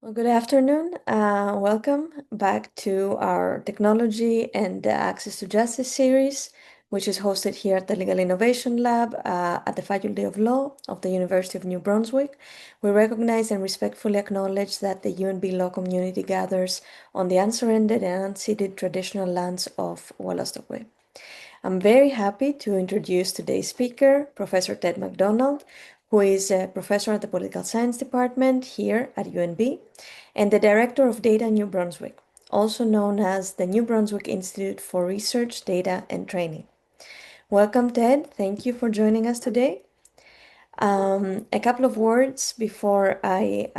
Well, good afternoon. Welcome back to our Technology and Access to Justice series, which is hosted here at the Legal Innovation Lab at the Faculty of Law of the University of New Brunswick. We recognize and respectfully acknowledge that the UNB law community gathers on the unsurrendered and unceded traditional lands of Wolastoqey. I'm very happy to introduce today's speaker, Professor Ted McDonald, who is a professor at the Political Science Department here at UNB and the Director of Data New Brunswick, also known as the New Brunswick Institute for Research, Data, and Training. Welcome, Ted. Thank you for joining us today. A couple of words before I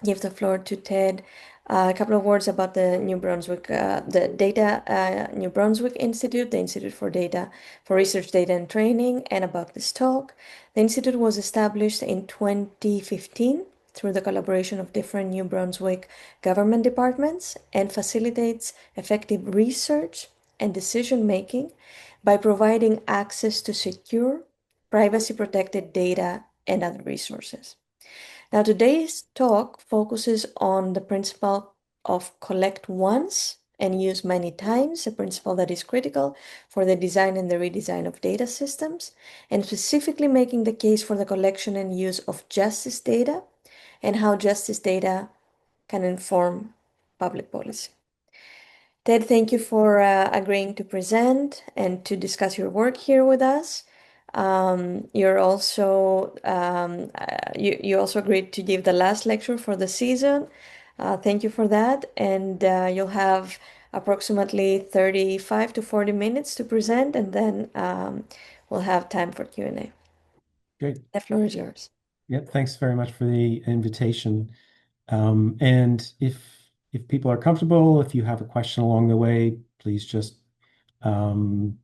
give the floor to Ted. A couple of words about the New Brunswick, the Data New Brunswick Institute, the Institute for Data for Research, Data, and Training, and about this talk. The institute was established in 2015 through the collaboration of different New Brunswick government departments and facilitates effective research and decision making by providing access to secure, privacy-protected data and other resources. Now, today's talk focuses on the principle of collect once and use many times, a principle that is critical for the design and the redesign of data systems, and specifically making the case for the collection and use of justice data and how justice data can inform public policy. Ted, thank you for agreeing to present and to discuss your work here with us. You're also you also agreed to give the last lecture for the season. Thank you for that, and you'll have approximately 35 to 40 minutes to present, and then we'll have time for Q&A. Great. The floor is yours. Yep. Thanks very much for the invitation. And if people are comfortable, if you have a question along the way, please just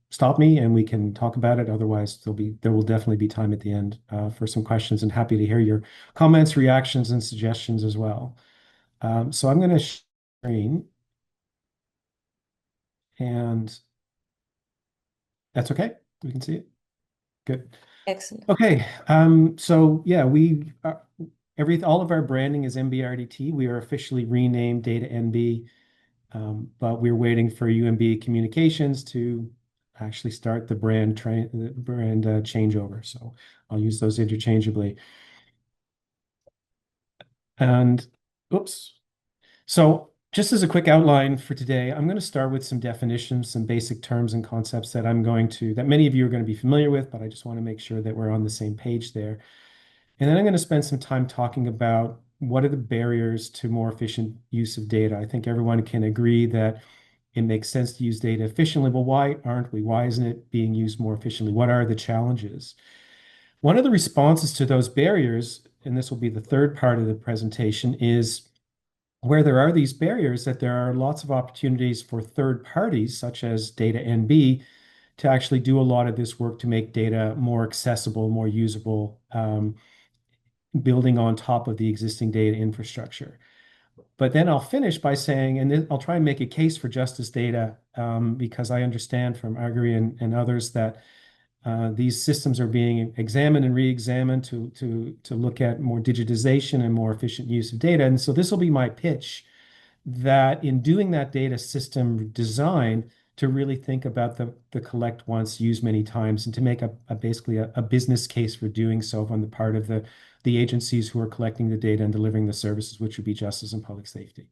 stop me and we can talk about it. Otherwise, there will definitely be time at the end for some questions, and happy to hear your comments, reactions, and suggestions as well. So I'm going to share screen, and that's okay. We can see it. Good. Excellent. Okay. So yeah, all of our branding is NB-IRDT. We are officially renamed DataNB, but we're waiting for UNB Communications to actually start the brand changeover. So I'll use those interchangeably. And oops. So just as a quick outline for today, I'm going to start with some definitions, some basic terms and concepts that many of you are going to be familiar with, but I just want to make sure that we're on the same page there. And then I'm going to spend some time talking about what are the barriers to more efficient use of data. I think everyone can agree that it makes sense to use data efficiently. Well, why aren't we? Why isn't it being used more efficiently? What are the challenges? One of the responses to those barriers, and this will be the third part of the presentation, is where there are these barriers, that there are lots of opportunities for third parties, such as DataNB, to actually do a lot of this work to make data more accessible, more usable, building on top of the existing data infrastructure. But then I'll finish by saying, and then I'll try and make a case for justice data, because I understand from Agri and others that these systems are being examined and re-examined to look at more digitization and more efficient use of data. And so this will be my pitch, that in doing that data system design, to really think about the collect once, use many times, and to make basically a business case for doing so on the part of the agencies who are collecting the data and delivering the services, which would be justice and public safety.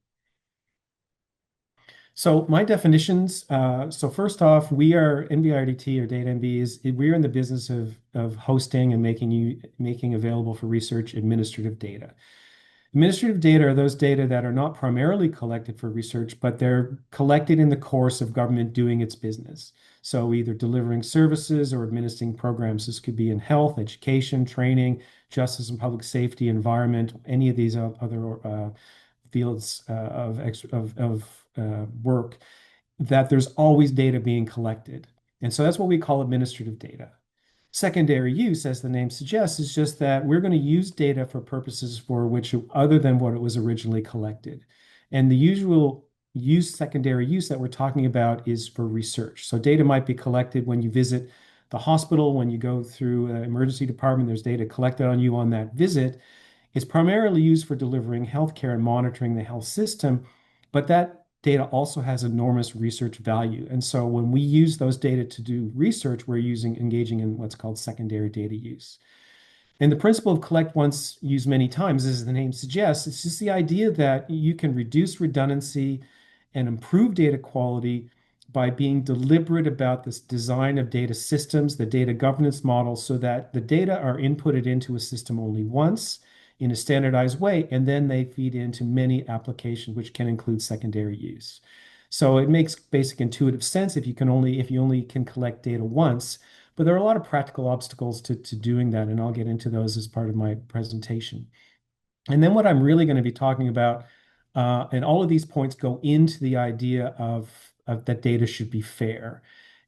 So my definitions, so first off, we are NB-IRDT, or DataNB, we're in the business of hosting and making available for research administrative data. Administrative data are those data that are not primarily collected for research, but they're collected in the course of government doing its business. So either delivering services or administering programs. This could be in health, education, training, justice and public safety, environment, any of these other fields of work, that there's always data being collected. And so that's what we call administrative data. Secondary use, as the name suggests, is just that we're going to use data for purposes for which other than what it was originally collected. And the usual secondary use that we're talking about is for research. So data might be collected when you visit the hospital, when you go through an emergency department, there's data collected on you on that visit. It's primarily used for delivering healthcare and monitoring the health system, but that data also has enormous research value. And so when we use those data to do research, we're engaging in what's called secondary data use. And the principle of collect once, use many times, as the name suggests, it's just the idea that you can reduce redundancy and improve data quality by being deliberate about this design of data systems, the data governance model, so that the data are inputted into a system only once in a standardized way, and then they feed into many applications, which can include secondary use. So it makes basic intuitive sense if you only can collect data once, but there are a lot of practical obstacles to doing that, and I'll get into those as part of my presentation. And then what I'm really going to be talking about, and all of these points go into the idea of that data should be fair.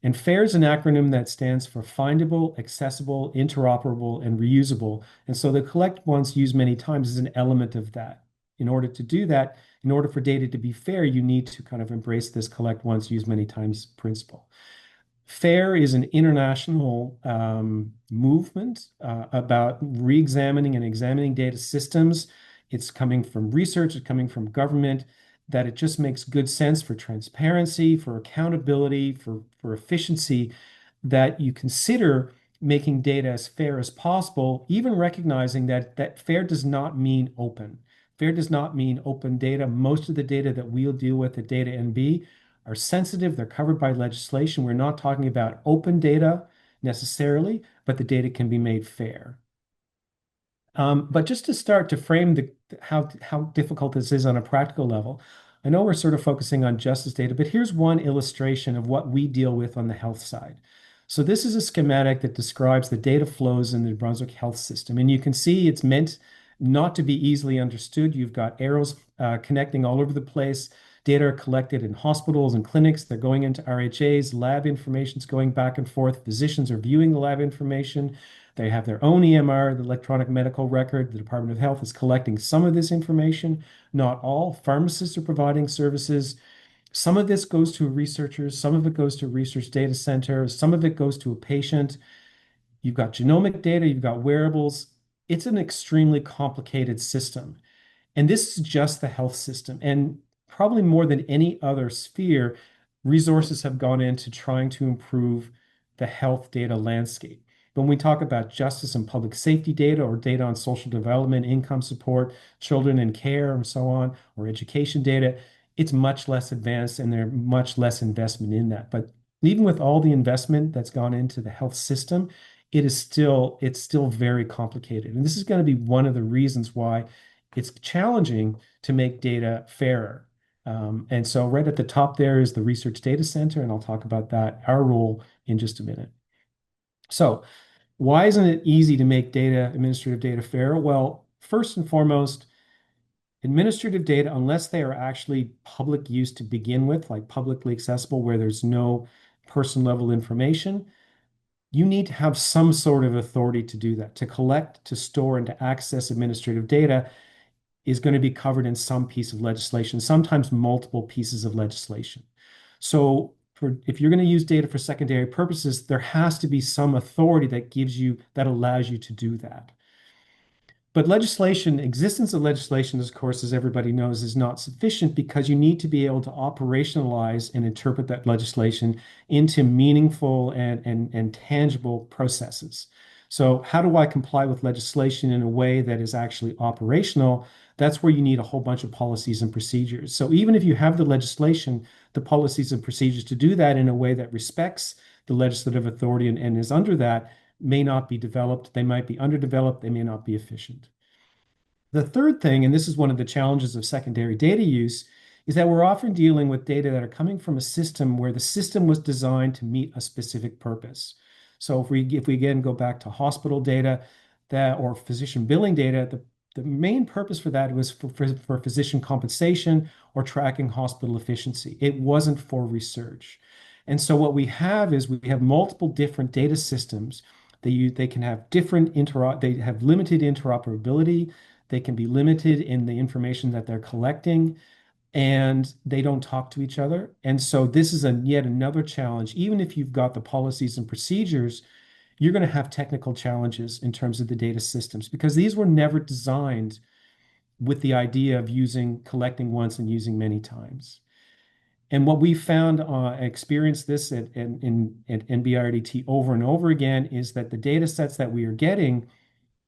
And FAIR is an acronym that stands for findable, accessible, interoperable, and reusable. And so the collect once, use many times is an element of that. In order to do that, in order for data to be fair, you need to kind of embrace this collect once, use many times principle. FAIR is an international movement about re-examining and examining data systems. It's coming from research, it's coming from government, that it just makes good sense for transparency, for accountability, for efficiency, that you consider making data as fair as possible, even recognizing that fair does not mean open. Fair does not mean open data. Most of the data that we'll deal with at DataNB are sensitive. They're covered by legislation. We're not talking about open data necessarily, but the data can be made fair. But just to start to frame how difficult this is on a practical level, I know we're sort of focusing on justice data, but here's one illustration of what we deal with on the health side. So this is a schematic that describes the data flows in the New Brunswick health system. And you can see it's meant not to be easily understood. You've got arrows connecting all over the place. Data are collected in hospitals and clinics. They're going into RHAs. Lab information is going back and forth. Physicians are viewing the lab information. They have their own EMR, the electronic medical record. The Department of Health is collecting some of this information, not all. Pharmacists are providing services. Some of this goes to researchers, some of it goes to a research data center, some of it goes to a patient. You've got genomic data, you've got wearables. It's an extremely complicated system. And this is just the health system. And probably more than any other sphere, resources have gone into trying to improve the health data landscape. When we talk about justice and public safety data or data on social development, income support, children in care, and so on, or education data, it's much less advanced and there's much less investment in that. But even with all the investment that's gone into the health system, it's still very complicated. And this is going to be one of the reasons why it's challenging to make data fairer. And so right at the top there is the Research Data Center, and I'll talk about that, our role, in just a minute. So why isn't it easy to make administrative data fair? Well, first and foremost, administrative data, unless they are actually public use to begin with, like publicly accessible, where there's no person level information, you need to have some sort of authority to do that. To collect, to store, and to access administrative data is going to be covered in some piece of legislation, sometimes multiple pieces of legislation. So if you're going to use data for secondary purposes, there has to be some authority that allows you to do that. But existence of legislation, of course, as everybody knows, is not sufficient because you need to be able to operationalize and interpret that legislation into meaningful and tangible processes. So how do I comply with legislation in a way that is actually operational? That's where you need a whole bunch of policies and procedures. So even if you have the legislation, the policies and procedures to do that in a way that respects the legislative authority and is under that may not be developed. They might be underdeveloped. They may not be efficient. The third thing, and this is one of the challenges of secondary data use, is that we're often dealing with data that are coming from a system where the system was designed to meet a specific purpose. So if we again go back to hospital data or physician billing data, the main purpose for that was for physician compensation or tracking hospital efficiency. It wasn't for research. And so what we have is we have multiple different data systems. They can have they have limited interoperability. They can be limited in the information that they're collecting, and they don't talk to each other. And so this is yet another challenge. Even if you've got the policies and procedures, you're going to have technical challenges in terms of the data systems because these were never designed with the idea of collecting once and using many times. And what we found, experienced this at NB-IRDT over and over again, is that the data sets that we are getting,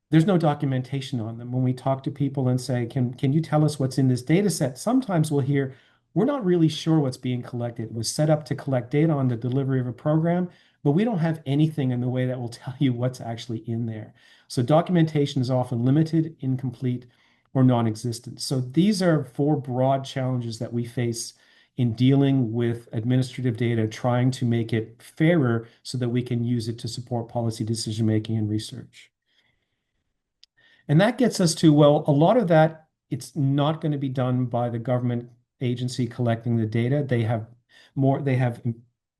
there's no documentation on them. When we talk to people and say, can you tell us what's in this data set? Sometimes we'll hear, we're not really sure what's being collected. It was set up to collect data on the delivery of a program, but we don't have anything in the way that will tell you what's actually in there. So documentation is often limited, incomplete, or non-existent. So these are four broad challenges that we face in dealing with administrative data, trying to make it fairer so that we can use it to support policy decision-making and research. And that gets us to, well, a lot of that, it's not going to be done by the government agency collecting the data. They have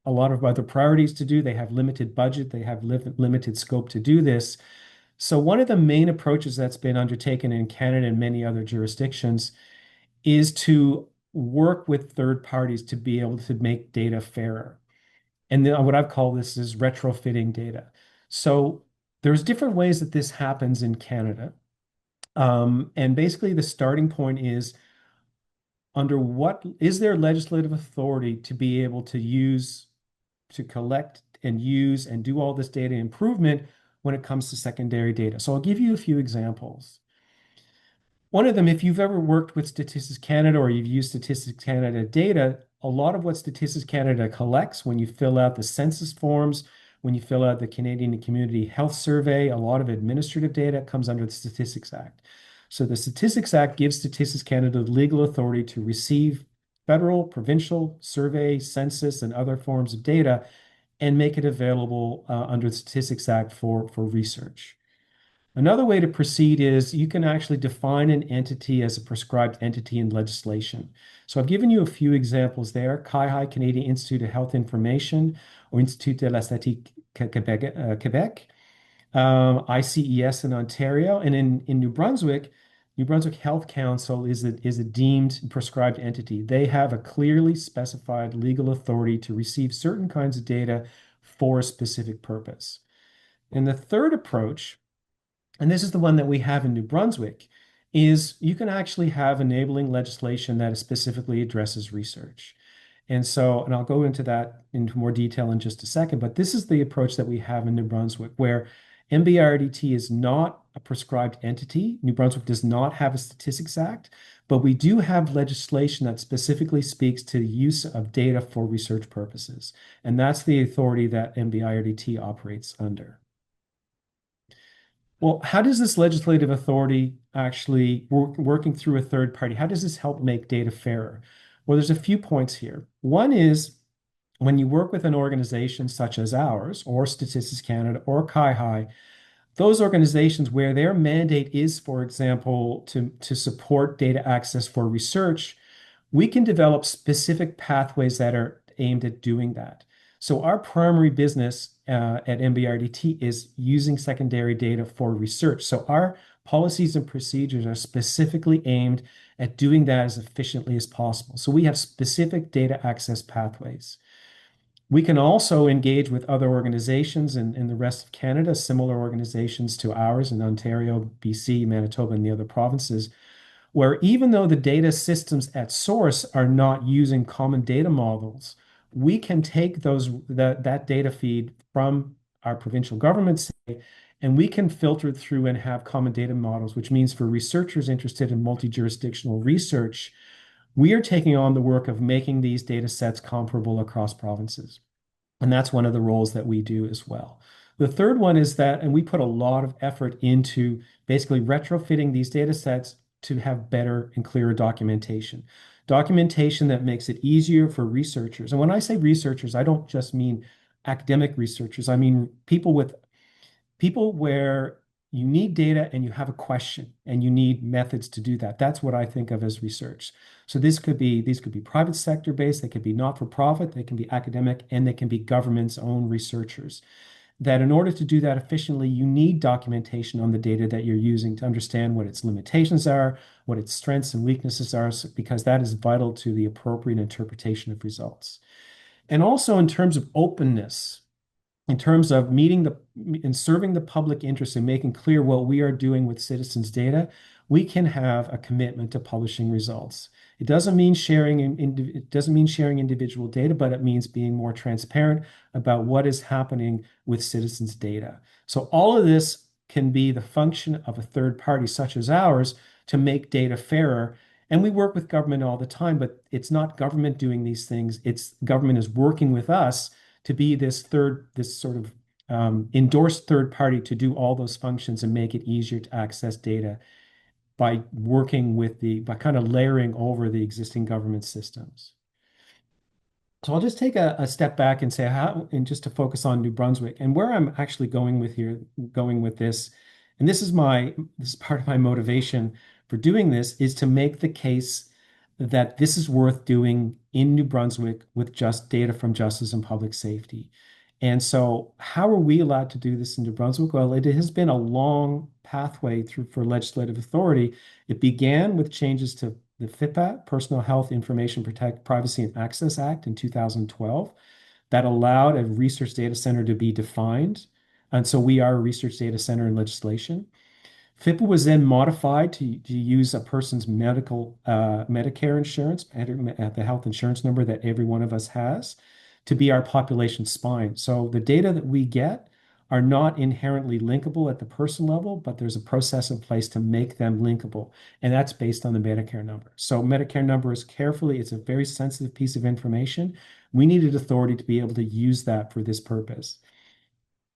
a lot of other priorities to do. They have limited budget. They have limited scope to do this. So one of the main approaches that's been undertaken in Canada and many other jurisdictions is to work with third parties to be able to make data fairer. And then what I've called this is retrofitting data. So there's different ways that this happens in Canada. And basically the starting point is under what is there legislative authority to be able to use, to collect and use and do all this data improvement when it comes to secondary data. So I'll give you a few examples. One of them, if you've ever worked with Statistics Canada or you've used Statistics Canada data, a lot of what Statistics Canada collects when you fill out the census forms, when you fill out the Canadian Community Health Survey, a lot of administrative data comes under the Statistics Act. So the Statistics Act gives Statistics Canada the legal authority to receive federal, provincial, survey, census, and other forms of data and make it available under the Statistics Act for research. Another way to proceed is you can actually define an entity as a prescribed entity in legislation. So I've given you a few examples there. CIHI, Canadian Institute of Health Information, or Institut de la Statistique Québec, ICES in Ontario, and in New Brunswick, New Brunswick Health Council is a deemed prescribed entity. They have a clearly specified legal authority to receive certain kinds of data for a specific purpose. And the third approach, and this is the one that we have in New Brunswick, is you can actually have enabling legislation that specifically addresses research. And I'll go into that into more detail in just a second, but this is the approach that we have in New Brunswick, where NB-IRDT is not a prescribed entity. New Brunswick does not have a Statistics Act, but we do have legislation that specifically speaks to the use of data for research purposes. And that's the authority that NB-IRDT operates under. Well, how does this legislative authority actually working through a third party, how does this help make data fairer? Well, there's a few points here. One is when you work with an organization such as ours, or Statistics Canada, or CIHI, those organizations where their mandate is, for example, to support data access for research, we can develop specific pathways that are aimed at doing that. So our primary business at NB-IRDT is using secondary data for research. So our policies and procedures are specifically aimed at doing that as efficiently as possible. So we have specific data access pathways. We can also engage with other organizations in the rest of Canada, similar organizations to ours in Ontario, BC, Manitoba, and the other provinces, where even though the data systems at source are not using common data models, we can take that data feed from our provincial governments and we can filter it through and have common data models, which means for researchers interested in multi-jurisdictional research, we are taking on the work of making these data sets comparable across provinces. And that's one of the roles that we do as well. The third one is that, and we put a lot of effort into basically retrofitting these data sets to have better and clearer documentation. Documentation that makes it easier for researchers. And when I say researchers, I don't just mean academic researchers. I mean people where you need data and you have a question and you need methods to do that. That's what I think of as research. So these could be private sector based, they could be not-for-profit, they can be academic, and they can be government's own researchers. That in order to do that efficiently, you need documentation on the data that you're using to understand what its limitations are, what its strengths and weaknesses are, because that is vital to the appropriate interpretation of results. And also in terms of openness, in terms of meeting the and serving the public interest and making clear what we are doing with citizens' data, we can have a commitment to publishing results. It doesn't mean it doesn't mean sharing individual data, but it means being more transparent about what is happening with citizens' data. So all of this can be the function of a third party such as ours to make data fairer. And we work with government all the time, but it's not government doing these things. It's government is working with us to be this sort of endorsed third party to do all those functions and make it easier to access data by by kind of layering over the existing government systems. So I'll just take a step back and say and just to focus on New Brunswick and where I'm actually going with this, and this is part of my motivation for doing this is to make the case that this is worth doing in New Brunswick with just data from justice and public safety. And so how are we allowed to do this in New Brunswick? Well, it has been a long pathway through for legislative authority. It began with changes to the FIPA, Personal Health Information Protect Privacy and Access Act in 2012 that allowed a research data center to be defined. And so we are a research data center in legislation. FIPA was then modified to use a person's Medicare insurance, the health insurance number that every one of us has, to be our population spine. So the data that we get are not inherently linkable at the person level, but there's a process in place to make them linkable. And that's based on the Medicare number. So Medicare number is it's a very sensitive piece of information. We needed authority to be able to use that for this purpose.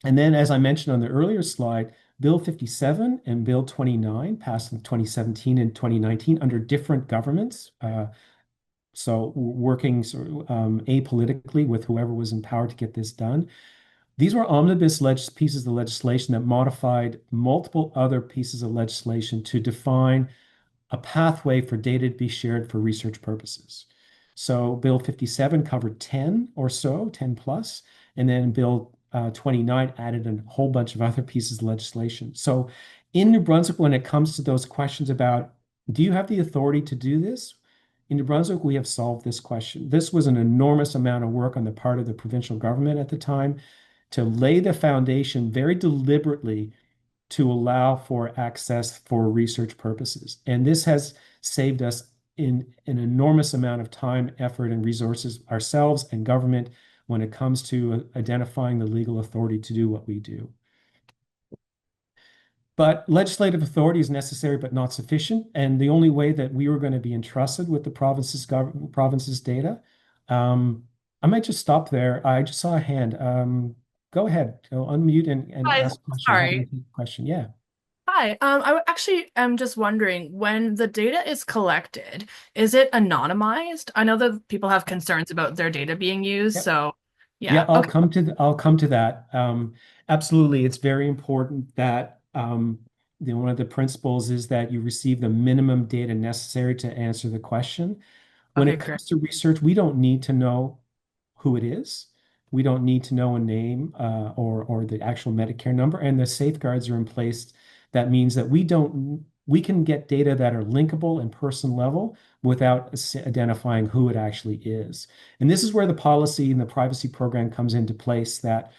And then, as I mentioned on the earlier slide, Bill 57 and Bill 29 passed in 2017 and 2019 under different governments. So working apolitically with whoever was in power to get this done. These were omnibus pieces of legislation that modified multiple other pieces of legislation to define a pathway for data to be shared for research purposes. So Bill 57 covered 10 or so, 10 plus, and then Bill 29 added a whole bunch of other pieces of legislation. So in New Brunswick, when it comes to those questions about, do you have the authority to do this? In New Brunswick, we have solved this question. This was an enormous amount of work on the part of the provincial government at the time to lay the foundation very deliberately to allow for access for research purposes. And this has saved us in an enormous amount of time, effort, and resources ourselves and government when it comes to identifying the legal authority to do what we do. But legislative authority is necessary but not sufficient. And the only way that we were going to be entrusted with the province's data, I might just stop there. I just saw a hand. Go ahead, go unmute and Hi, ask a question. Happy to sorry. take a question. Yeah. Hi. Actually am just wondering when the data is collected, is it anonymized? I know that people have concerns about their data being used, Yep. so Yeah, yeah. Okay. I'll come to that. Absolutely, it's very important that one of the principles is that you receive the minimum data necessary to answer the question. When Okay, it great. comes to research, we don't need to know who it is. We don't need to know a name or the actual Medicare number, and the safeguards are in place. That means that we can get data that are linkable and person level without identifying who it actually is. And this is where the policy and the privacy program comes into place that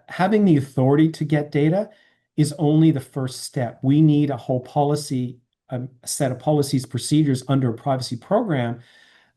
having the authority to get data is only the first step. We need a whole policy, a set of policies, procedures under a privacy program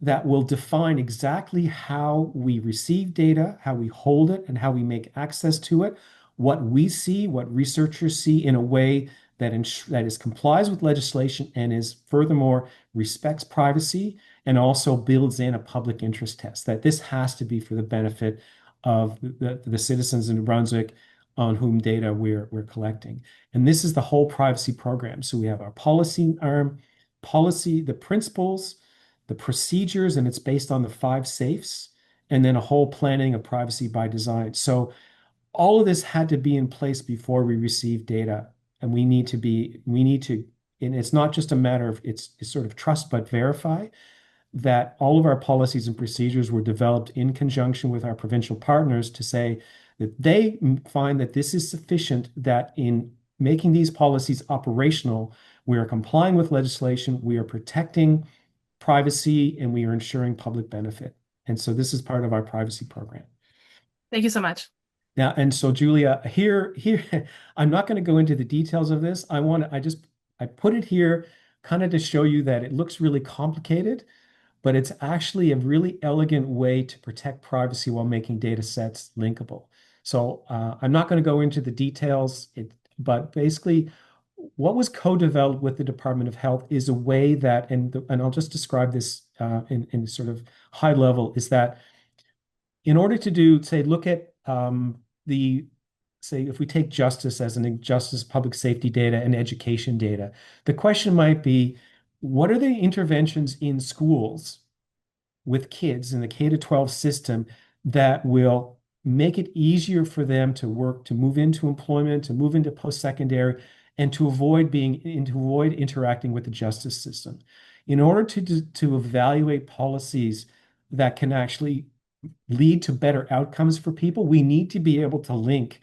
that will define exactly how we receive data, how we hold it, and how we make access to it, what we see, what researchers see in a way that is complies with legislation and is furthermore respects privacy and also builds in a public interest test, that this has to be for the benefit of the citizens in New Brunswick on whom data we're collecting. And this is the whole privacy program. So we have our policy arm, the principles, the procedures, and it's based on the 5 safes, and then a whole planning of privacy by design. So all of this had to be in place before we receive data. And we need to, and it's not just a matter of it's sort of trust but verify that all of our policies and procedures were developed in conjunction with our provincial partners to say that they find that this is sufficient, that in making these policies operational, we are complying with legislation, we are protecting privacy, and we are ensuring public benefit. And so this is part of our privacy program. Thank you so much. Now, and so Julia, here, I'm not going to go into the details of this. I put it here kind of to show you that it looks really complicated, but it's actually a really elegant way to protect privacy while making data sets linkable. So I'm not going to go into the details, but basically what was co-developed with the Department of Health is a way that, and I'll just describe this in sort of high level, is that in order to do, say, look at say, if we take justice as an justice, public safety data, and education data, the question might be, what are the interventions in schools with kids in the K to 12 system that will make it easier for them to work, to move into employment, to move into post-secondary, and to avoid interacting with the justice system. In order to evaluate policies that can actually lead to better outcomes for people, we need to be able to link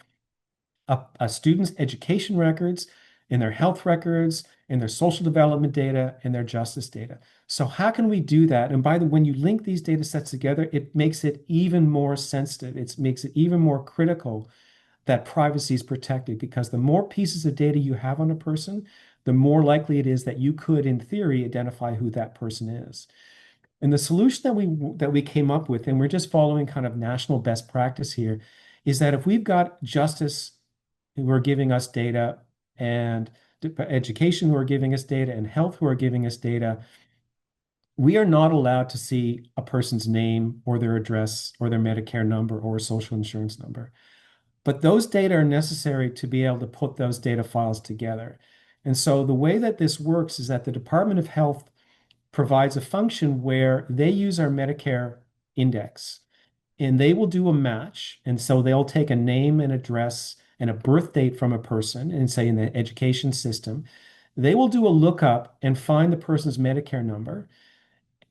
a student's education records and their health records and their social development data and their justice data. So how can we do that? And when you link these data sets together, it makes it even more sensitive. It makes it even more critical that privacy is protected, because the more pieces of data you have on a person, the more likely it is that you could, in theory, identify who that person is. And the solution that we came up with, and we're just following kind of national best practice here, is that if we've got justice who are giving us data, and education who are giving us data, and health who are giving us data, we are not allowed to see a person's name or their address or their Medicare number or a social insurance number. But those data are necessary to be able to put those data files together. And so the way that this works is that the Department of Health provides a function where they use our Medicare index, and they will do a match. And so they'll take a name and address and a birth date from a person, and say in the education system, they will do a lookup and find the person's Medicare number.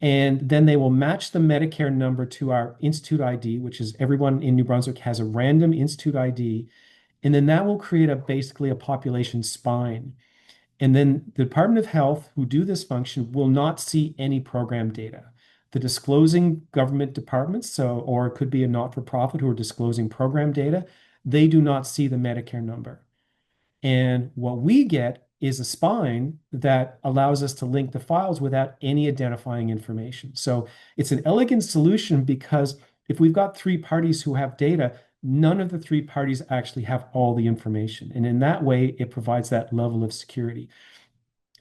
And then they will match the Medicare number to our Institute ID, which is everyone in New Brunswick has a random Institute ID. And then that will create basically a population spine. And then the Department of Health, who do this function, will not see any program data. The disclosing government departments, or it could be a not-for-profit who are disclosing program data, they do not see the Medicare number. And what we get is a spine that allows us to link the files without any identifying information. So it's an elegant solution, because if we've got three parties who have data, none of the three parties actually have all the information. And in that way, it provides that level of security.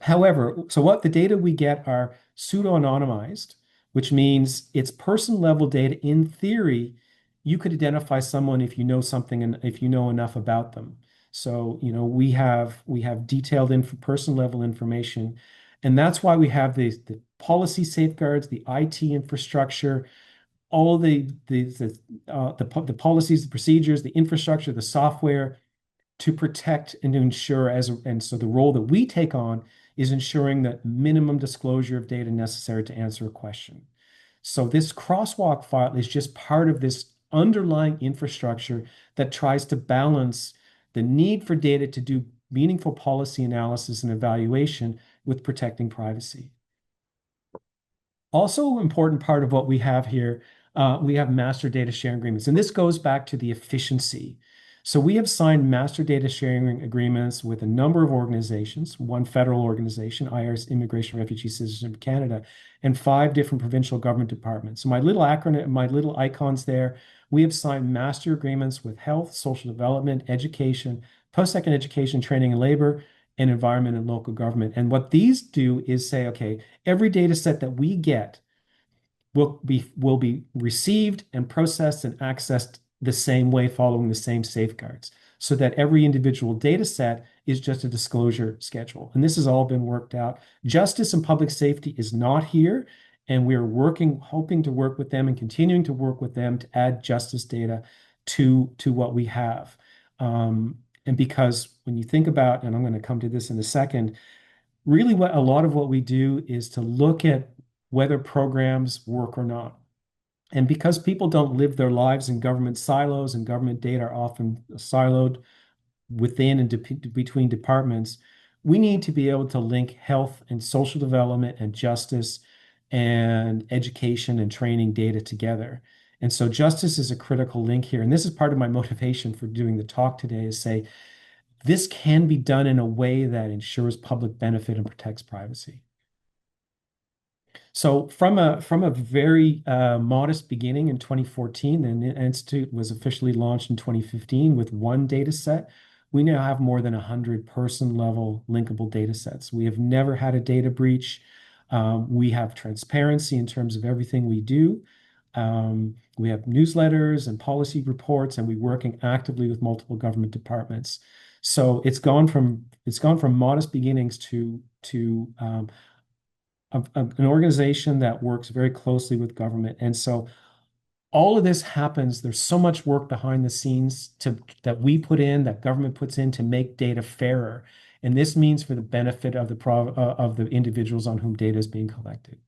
However, so what the data we get are pseudo-anonymized, which means it's person-level data. In theory, you could identify someone if you know something and if you know enough about them. So, we have detailed person-level information, and that's why we have the policy safeguards, the IT infrastructure, all the policies, the procedures, the infrastructure, the software to protect and to ensure and so the role that we take on is ensuring that minimum disclosure of data necessary to answer a question. So this crosswalk file is just part of this underlying infrastructure that tries to balance the need for data to do meaningful policy analysis and evaluation with protecting privacy. Also, an important part of what we have here, we have master data sharing agreements, and this goes back to the efficiency. So we have signed master data sharing agreements with a number of organizations, one federal organization, IRS, Immigration, Refugee, Citizenship Canada, and 5 different provincial government departments. So my little acronym, my little icons there, we have signed master agreements with health, social development, education, post-secondary education, training and labor, and environment and local government. And what these do is say, okay, every data set that we get will be received and processed and accessed the same way, following the same safeguards, so that every individual data set is just a disclosure schedule. And this has all been worked out. Justice and public safety is not here, and we're hoping to work with them and continuing to work with them to add justice data to what we have. And because when you think about, and I'm going to come to this in a second, really a lot of what we do is to look at whether programs work or not. And because people don't live their lives in government silos, and government data are often siloed within and between departments, we need to be able to link health and social development and justice and education and training data together. And so justice is a critical link here. And this is part of my motivation for doing the talk today, is say, this can be done in a way that ensures public benefit and protects privacy. So from a very modest beginning in 2014, the Institute was officially launched in 2015 with one data set. We now have more than 100 person level linkable data sets. We have never had a data breach. We have transparency in terms of everything we do. We have newsletters and policy reports, and we're working actively with multiple government departments. So it's gone from modest beginnings to an organization that works very closely with government. And so all of this happens. There's so much work behind the scenes that we put in, that government puts in to make data fairer. And this means for the benefit of the individuals on whom data is being collected.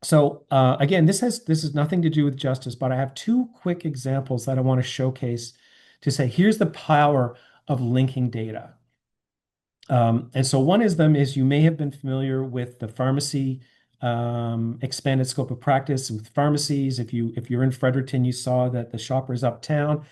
So again, this has nothing to do with justice, but I have two quick examples that I want to showcase to say, here's the power of linking data. And so one of them is, you may have been familiar with the pharmacy expanded scope of practice with pharmacies. If you're in Fredericton, you saw that the Shoppers Uptown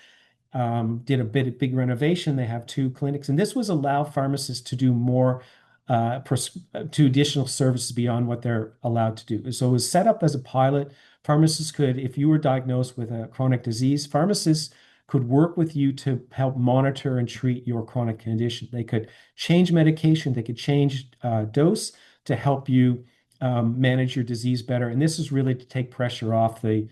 did a big renovation. They have two clinics, and this was allow pharmacists to do more to additional services beyond what they're allowed to do. So it was set up as a pilot. Pharmacists could, if you were diagnosed with a chronic disease, pharmacists could work with you to help monitor and treat your chronic condition. They could change medication, they could change dose to help you manage your disease better. And this is really to take pressure off the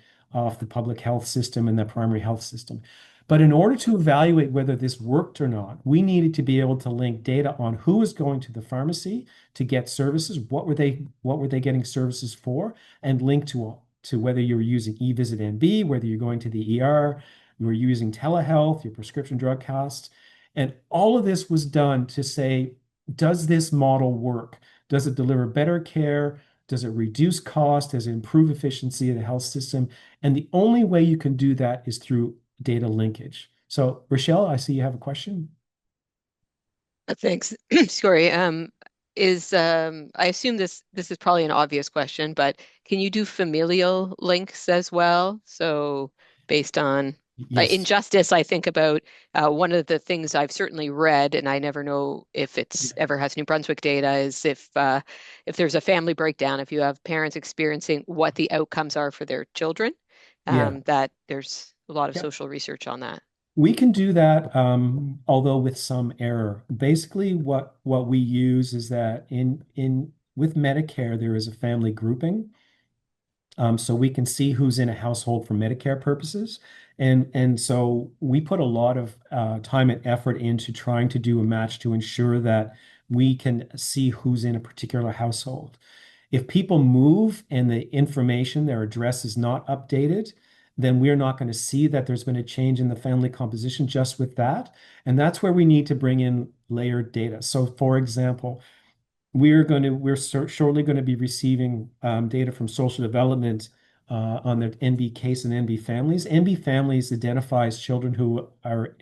public health system and the primary health system. But in order to evaluate whether this worked or not, we needed to be able to link data on who was going to the pharmacy to get services, what were they getting services for, and link to whether you were using eVisit NB, whether you're going to the ER, you were using telehealth, your prescription drug costs. And all of this was done to say, does this model work? Does it deliver better care? Does it reduce cost? Does it improve efficiency of the health system? And the only way you can do that is through data linkage. So, Rochelle, I see you have a question. Thanks. Sorry. I assume this is probably an obvious question, but can you do familial links as well? So based on Yes. in justice, I think about one of the things I've certainly read, and I never know if it's ever has New Brunswick data, is if there's a family breakdown, if you have parents experiencing what the outcomes are for their children, that there's a lot of social research on that. We can do that, although with some error. Basically, what we use is that with Medicare, there is a family grouping. So we can see who's in a household for Medicare purposes. And so we put a lot of time and effort into trying to do a match to ensure that we can see who's in a particular household. If people move and the information, their address is not updated, then we're not going to see that there's been a change in the family composition just with that. And that's where we need to bring in layered data. So for example, we're shortly going to be receiving data from social development on the NB case and NB families. NB families identifies children who are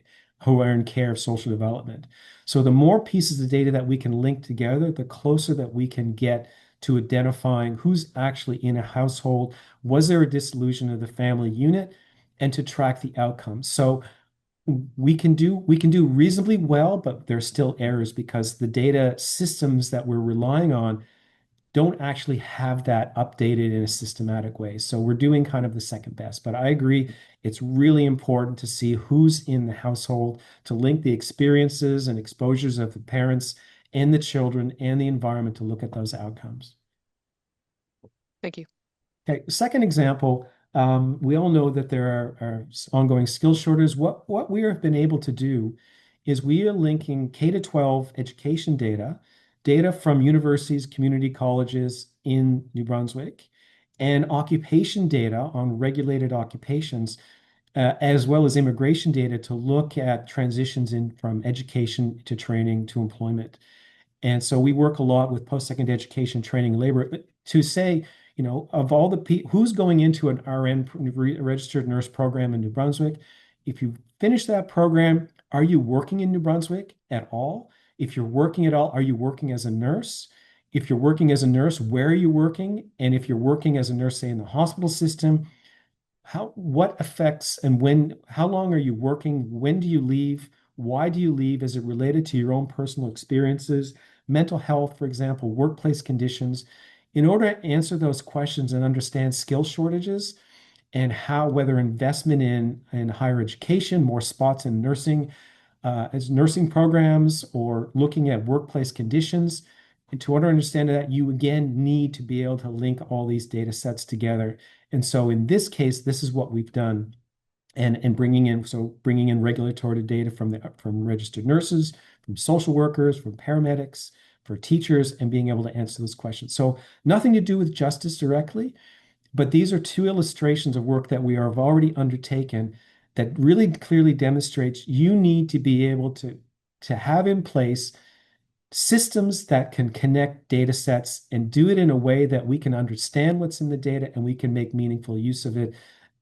in care of social development. So the more pieces of data that we can link together, the closer that we can get to identifying who's actually in a household, was there a dissolution of the family unit, and to track the outcomes. So we can do reasonably well, but there's still errors because the data systems that we're relying on don't actually have that updated in a systematic way. So we're doing kind of the second best. But I agree, it's really important to see who's in the household, to link the experiences and exposures of the parents and the children and the environment to look at those outcomes. Thank you. Okay, second example, we all know that there are ongoing skill shortages. What we have been able to do is we are linking K-12 education data from universities, community colleges in New Brunswick, and occupation data on regulated occupations, as well as immigration data to look at transitions from education to training to employment. And so we work a lot with post-secondary education, training, labor to say, of all the people who's going into an RN registered nurse program in New Brunswick, if you finish that program, are you working in New Brunswick at all? If you're working at all, are you working as a nurse? If you're working as a nurse, where are you working? And if you're working as a nurse, say in the hospital system, what affects and when, how long are you working? When do you leave? Why do you leave? Is it related to your own personal experiences, mental health, for example, workplace conditions? In order to answer those questions and understand skill shortages and how, whether investment in higher education, more spots in nursing, as nursing programs, or looking at workplace conditions, and to understand that, you again need to be able to link all these data sets together. And so in this case, this is what we've done. And bringing in regulatory data from registered nurses, from social workers, from paramedics, for teachers, and being able to answer those questions. So nothing to do with justice directly, but these are two illustrations of work that we have already undertaken that really clearly demonstrates you need to be able to have in place systems that can connect data sets and do it in a way that we can understand what's in the data and we can make meaningful use of it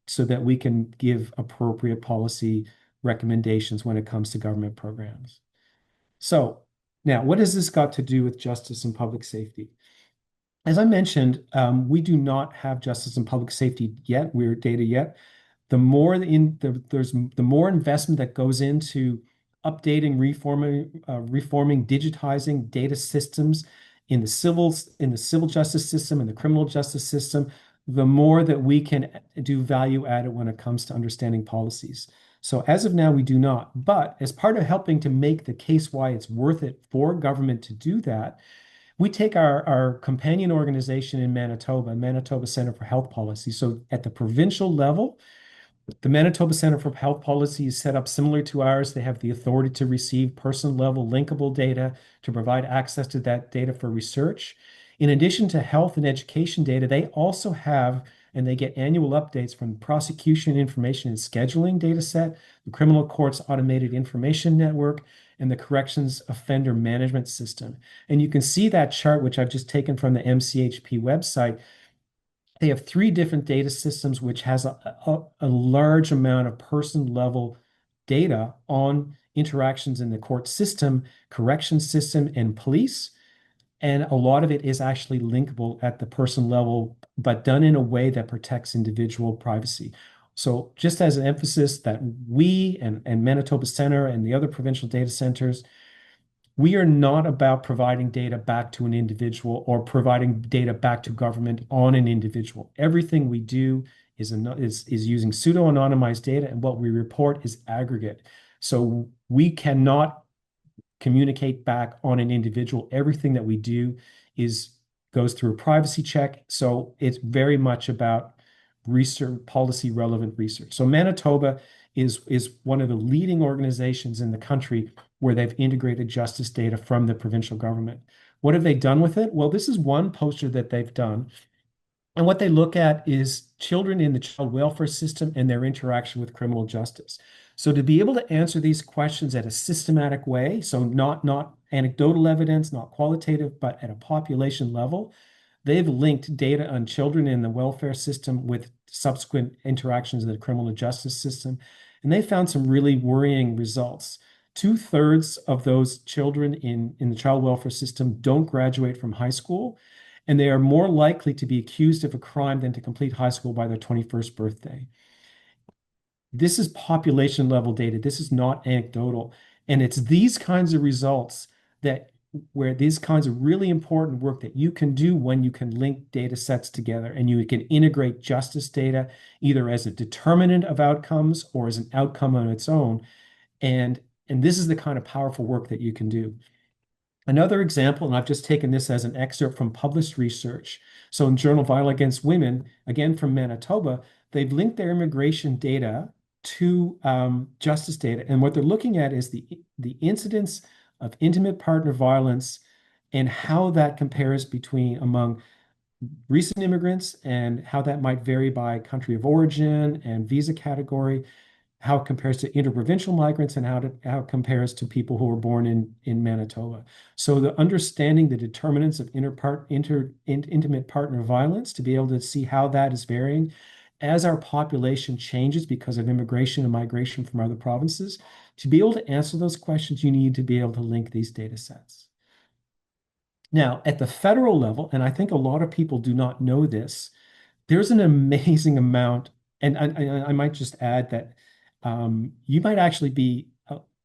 so that we can give appropriate policy recommendations when it comes to government programs. So now, what has this got to do with justice and public safety? As I mentioned, we do not have justice and public safety yet. We're data yet. The more the more investment that goes into updating, reforming, digitizing data systems in the civil justice system and the criminal justice system, the more that we can do value added when it comes to understanding policies. So as of now, we do not. But as part of helping to make the case why it's worth it for government to do that, we take our companion organization in Manitoba, Manitoba Center for Health Policy. So at the provincial level, the Manitoba Center for Health Policy is set up similar to ours. They have the authority to receive person-level linkable data to provide access to that data for research. In addition to health and education data, they also have, and they get annual updates from the Prosecution Information and Scheduling data set, the Criminal Courts Automated Information Network, and the Corrections Offender Management System. And you can see that chart, which I've just taken from the MCHP website. They have three different data systems, which has a large amount of person-level data on interactions in the court system, correction system, and police. And a lot of it is actually linkable at the person level, but done in a way that protects individual privacy. So just as an emphasis that we and Manitoba Center and the other provincial data centers, we are not about providing data back to an individual or providing data back to government on an individual. Everything we do is using pseudo-anonymized data, and what we report is aggregate. So we cannot communicate back on an individual. Everything that we do goes through a privacy check. So it's very much about research, policy relevant research. So Manitoba is one of the leading organizations in the country where they've integrated justice data from the provincial government. What have they done with it? Well, this is one poster that they've done. And what they look at is children in the child welfare system and their interaction with criminal justice. So to be able to answer these questions at a systematic way, so not anecdotal evidence, not qualitative, but at a population level, they've linked data on children in the welfare system with subsequent interactions in the criminal justice system. And they found some really worrying results. 2/3 of those children in the child welfare system don't graduate from high school, and they are more likely to be accused of a crime than to complete high school by their 21st birthday. This is population level data. This is not anecdotal. And it's these kinds of results where these kinds of really important work that you can do when you can link data sets together and you can integrate justice data either as a determinant of outcomes or as an outcome on its own. And this is the kind of powerful work that you can do. Another example, and I've just taken this as an excerpt from published research. So in Journal Violence Against Women, again from Manitoba, they've linked their immigration data to justice data. And what they're looking at is the incidence of intimate partner violence and how that compares among recent immigrants and how that might vary by country of origin and visa category, how it compares to interprovincial migrants, and how it compares to people who were born in Manitoba. So the understanding the determinants of intimate partner violence, to be able to see how that is varying as our population changes because of immigration and migration from other provinces. To be able to answer those questions, you need to be able to link these data sets. Now, at the federal level, and I think a lot of people do not know this, there's an amazing amount And I might just add that you might actually be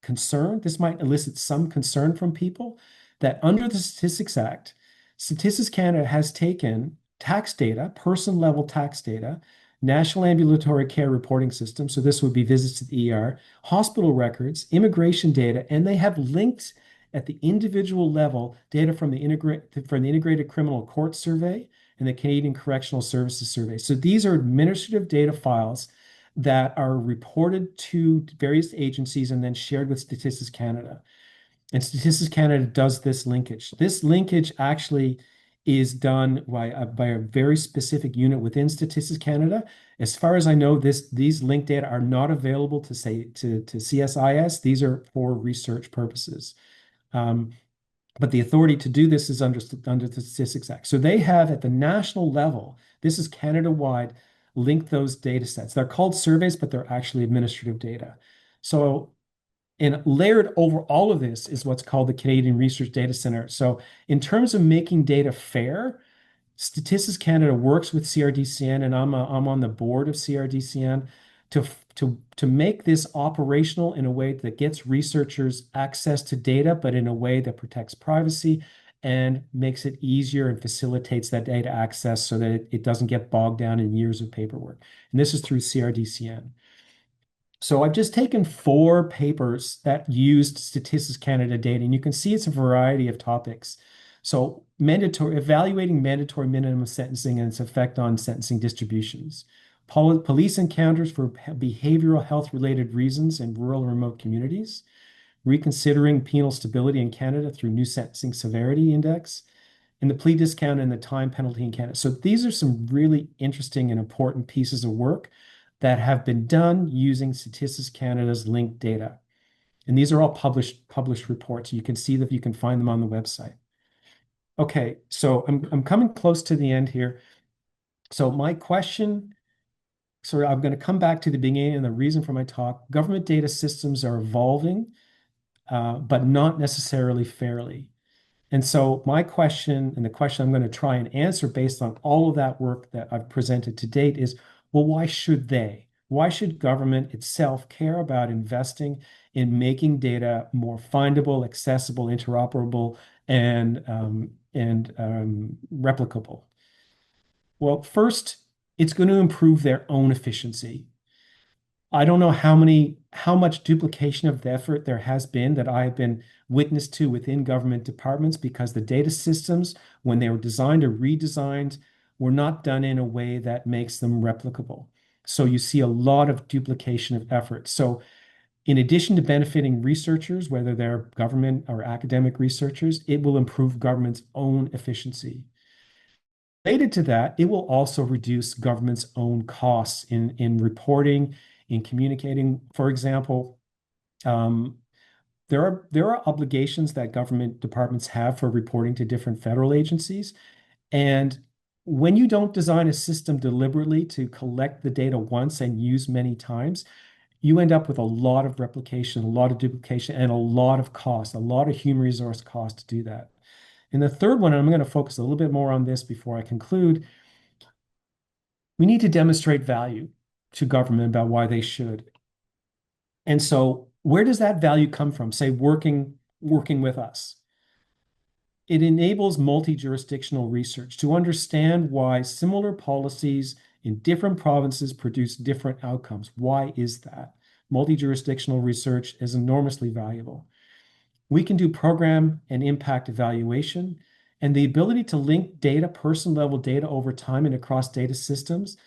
concerned. This might elicit some concern from people that under the Statistics Act, Statistics Canada has taken tax data, person-level tax data, National Ambulatory Care Reporting System, so this would be visits to the ER, hospital records, immigration data, and they have linked at the individual level data from the Integrated Criminal Court Survey and the Canadian Correctional Services Survey. So these are administrative data files that are reported to various agencies and then shared with Statistics Canada. And Statistics Canada does this linkage. This linkage actually is done by a very specific unit within Statistics Canada. As far as I know, these linked data are not available to CSIS. These are for research purposes. But the authority to do this is under the Statistics Act. So they have at the national level, this is Canada-wide, linked those data sets. They're called surveys, but they're actually administrative data. So, and layered over all of this is what's called the Canadian Research Data Center. So in terms of making data fair, Statistics Canada works with CRDCN, and I'm on the board of CRDCN to make this operational in a way that gets researchers access to data, but in a way that protects privacy and makes it easier and facilitates that data access so that it doesn't get bogged down in years of paperwork. And this is through CRDCN. So I've just taken 4 papers that used Statistics Canada data, and you can see it's a variety of topics. So evaluating mandatory minimum sentencing and its effect on sentencing distributions. Police encounters for behavioral health related reasons in rural and remote communities. Reconsidering penal stability in Canada through new sentencing severity index. And the plea discount and the time penalty in Canada. So these are some really interesting and important pieces of work that have been done using Statistics Canada's linked data. And these are all published reports. You can see that you can find them on the website. Okay, so I'm coming close to the end here. So my question, so I'm going to come back to the beginning and the reason for my talk. Government data systems are evolving, but not necessarily fairly. And so my question, and the question I'm going to try and answer based on all of that work that I've presented to date is, well, why should they? Why should government itself care about investing in making data more findable, accessible, interoperable, and replicable? Well, first, it's going to improve their own efficiency. I don't know how much duplication of the effort there has been that I have been witness to within government departments because the data systems, when they were designed or redesigned, were not done in a way that makes them replicable. So you see a lot of duplication of effort. So in addition to benefiting researchers, whether they're government or academic researchers, it will improve government's own efficiency. Related to that, it will also reduce government's own costs in reporting, in communicating. For example, there are obligations that government departments have for reporting to different federal agencies. And when you don't design a system deliberately to collect the data once and use many times, you end up with a lot of replication, a lot of duplication, and a lot of cost, a lot of human resource cost to do that. And the third one, and I'm going to focus a little bit more on this before I conclude, we need to demonstrate value to government about why they should. And so where does that value come from? Say working with us. It enables multi-jurisdictional research to understand why similar policies in different provinces produce different outcomes. Why is that? Multi-jurisdictional research is enormously valuable. We can do program and impact evaluation, and the ability to link data, person-level data over time and across data systems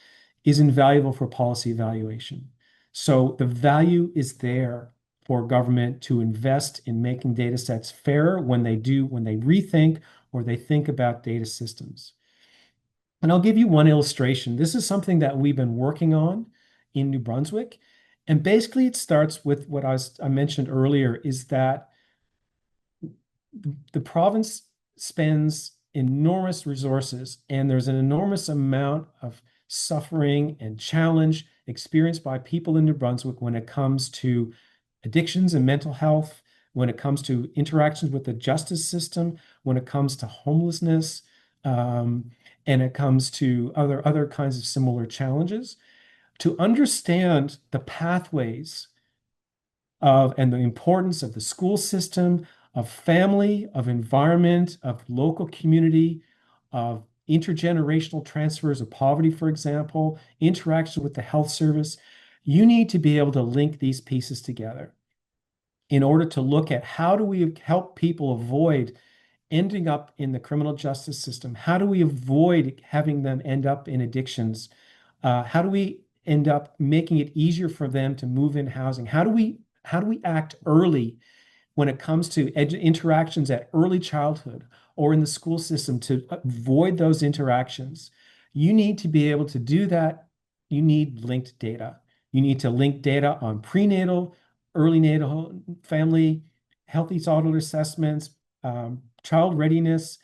is invaluable for policy evaluation. So the value is there for government to invest in making data sets fairer when they rethink or they think about data systems. And I'll give you one illustration. This is something that we've been working on in New Brunswick. And basically it starts with what I mentioned earlier, is that the province spends enormous resources and there's an enormous amount of suffering and challenge experienced by people in New Brunswick when it comes to addictions and mental health, when it comes to interactions with the justice system, when it comes to homelessness, and it comes to other kinds of similar challenges. to understand the pathways of and the importance of the school system, of family, of environment, of local community, of intergenerational transfers of poverty, for example, interaction with the health service. You need to be able to link these pieces together in order to look at how do we help people avoid ending up in the criminal justice system? How do we avoid having them end up in addictions? How do we end up making it easier for them to move in housing? How do we act early when it comes to interactions at early childhood or in the school system to avoid those interactions? You need to be able to do that. You need linked data. You need to link data on prenatal, early natal, family, healthy toddler assessments, child readiness,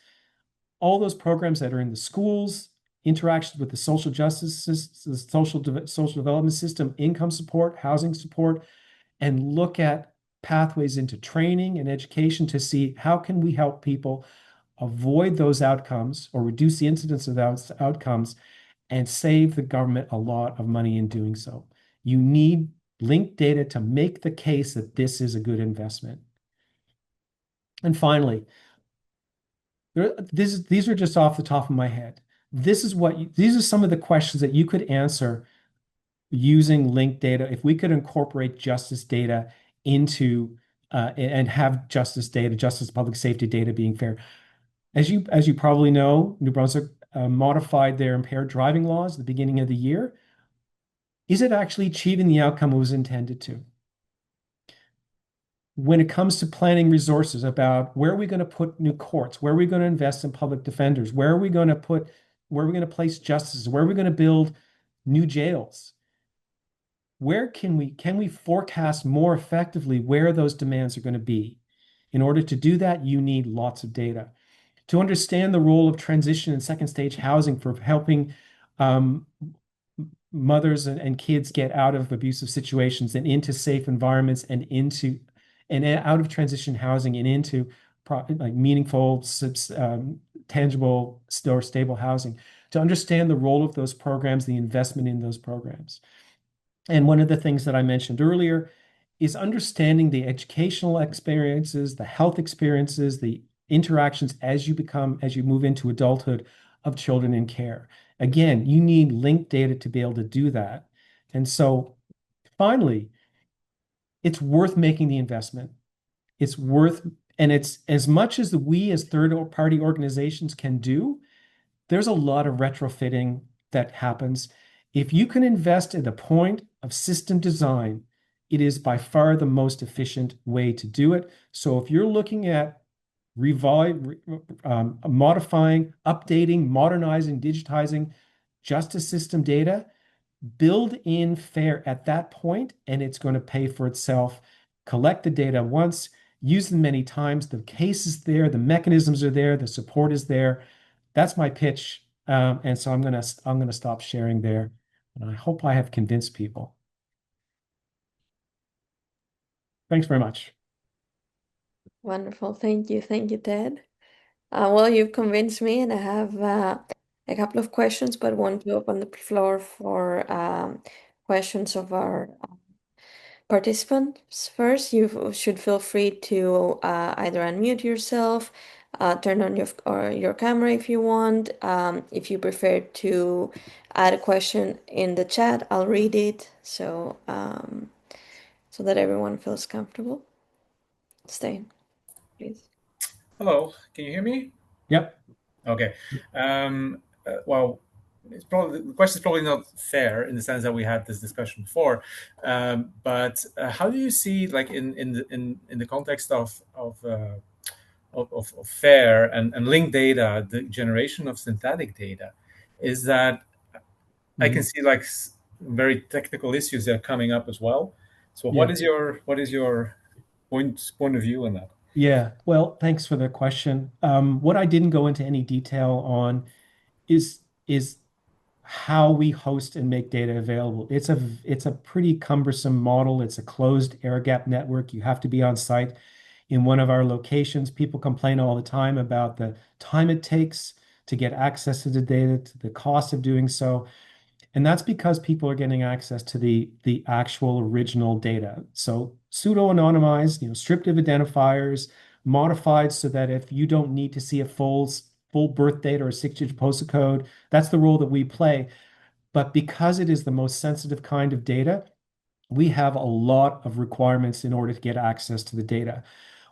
all those programs that are in the schools, interactions with the social justice, the social development system, income support, housing support, and look at pathways into training and education to see how can we help people avoid those outcomes or reduce the incidence of those outcomes and save the government a lot of money in doing so. You need linked data to make the case that this is a good investment. And finally, these are just off the top of my head. These are some of the questions that you could answer using linked data if we could incorporate justice data into and have justice data, justice public safety data being fair. As you probably know, New Brunswick modified their impaired driving laws at the beginning of the year. Is it actually achieving the outcome it was intended to? When it comes to planning resources about where are we going to put new courts, where are we going to invest in public defenders, where are we going to place justices, where are we going to build new jails? Where can we forecast more effectively where those demands are going to be? In order to do that, you need lots of data. To understand the role of transition and second stage housing for helping mothers and kids get out of abusive situations and into safe environments and out of transition housing and into like meaningful, tangible, or stable housing. To understand the role of those programs, the investment in those programs. And one of the things that I mentioned earlier is understanding the educational experiences, the health experiences, the interactions as you move into adulthood of children in care. Again, you need linked data to be able to do that. And so finally, it's worth making the investment. And it's as much as we as third-party organizations can do, there's a lot of retrofitting that happens. If you can invest at the point of system design, it is by far the most efficient way to do it. So if you're looking at modifying, updating, modernizing, digitizing justice system data, build in FAIR at that point, and it's going to pay for itself. Collect the data once, use them many times. The case is there, the mechanisms are there, the support is there. That's my pitch, and so I'm gonna stop sharing there, and I hope I have convinced people. Thanks very much. Wonderful. Thank you, Ted. Well, you've convinced me, and I have a couple of questions, but want to open the floor for questions of our participants. First, you should feel free to either unmute yourself, turn on your camera if you want. If you prefer to add a question in the chat, I'll read it so that everyone feels comfortable. Stay, please. Hello, can you hear me? Yep. Okay. Well, the question is probably not fair in the sense that we had this discussion before. But how do you see, like in the context of fair and linked data, the generation of synthetic data, is that I can see like very technical issues that are coming up as well. So what is your point of view on that? Yeah, well, thanks for the question. What I didn't go into any detail on is how we host and make data available. It's a pretty cumbersome model. It's a closed air gap network. You have to be on site in one of our locations. People complain all the time about the time it takes to get access to the data, to the cost of doing so. And that's because people are getting access to the actual original data. So pseudo-anonymized, descriptive identifiers, modified so that if you don't need to see a full birth date or a 6-digit postal code, that's the role that we play. But because it is the most sensitive kind of data, we have a lot of requirements in order to get access to the data.